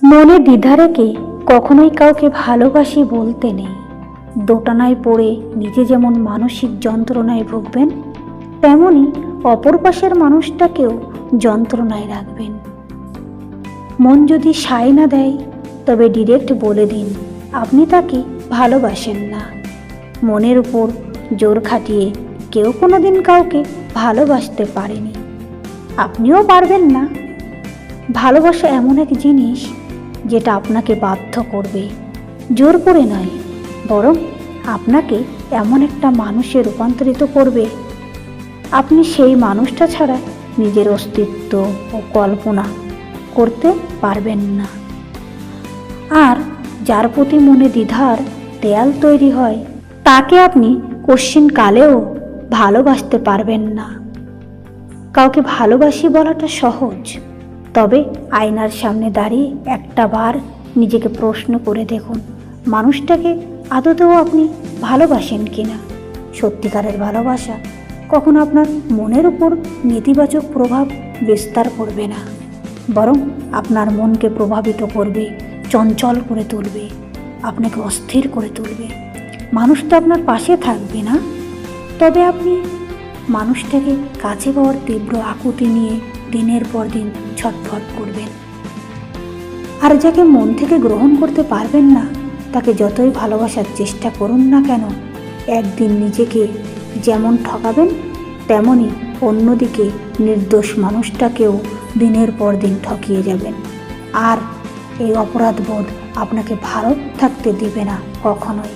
মনে দ্বিধা রেখে কখনোই কাউকে ভালোবাসি বলতে নেই। দোটানায় পড়ে নিজে যেমন মানসিক যন্ত্রণায় ভুগবেন, তেমনি অপর পাশের মানুষটাকেও যন্ত্রণায় রাখবেন। মন যদি সায় না দেয়, তবে ডিরেক্ট বলে দিন আপনি তাকে ভালোবাসেন না। মনের উপর জোর খাটিয়ে কেউ কোনোদিন কাউকে ভালোবাসতে পারেনি, আপনিও পারবেন না। ভালোবাসা এমন এক জিনিস যেটা আপনাকে বাধ্য করবে, জোর করে নয়, বরং আপনাকে এমন একটা মানুষে রূপান্তরিত করবে আপনি সেই মানুষটা ছাড়া নিজের অস্তিত্ব ও কল্পনা করতে পারবেন না। আর যার প্রতি মনে দ্বিধার দেয়াল তৈরি হয়, তাকে আপনি কশ্চিনকালেও ভালোবাসতে পারবেন না। কাউকে ভালোবাসি বলাটা সহজ, তবে আয়নার সামনে দাঁড়িয়ে একটা বার নিজেকে প্রশ্ন করে দেখুন, মানুষটাকে আদতেও আপনি ভালোবাসেন কিনা। সত্যিকারের ভালোবাসা কখনো আপনার মনের উপর নেতিবাচক প্রভাব বিস্তার করবে না, বরং আপনার মনকে প্রভাবিত করবে, চঞ্চল করে তুলবে, আপনাকে অস্থির করে তুলবে। মানুষটা আপনার পাশে থাকবে না, তবে আপনি মানুষটাকে কাছে পাওয়ার তীব্র আকুতি নিয়ে দিনের পর দিন ছটফট করবেন। আর যাকে মন থেকে গ্রহণ করতে পারবেন না, তাকে যতই ভালোবাসার চেষ্টা করুন না কেন, একদিন নিজেকে যেমন ঠকাবেন, তেমনি অন্যদিকে নির্দোষ মানুষটাকেও দিনের পর দিন ঠকিয়ে যাবেন। আর এই অপরাধবোধ আপনাকে ভালো থাকতে দিবে না কখনোই।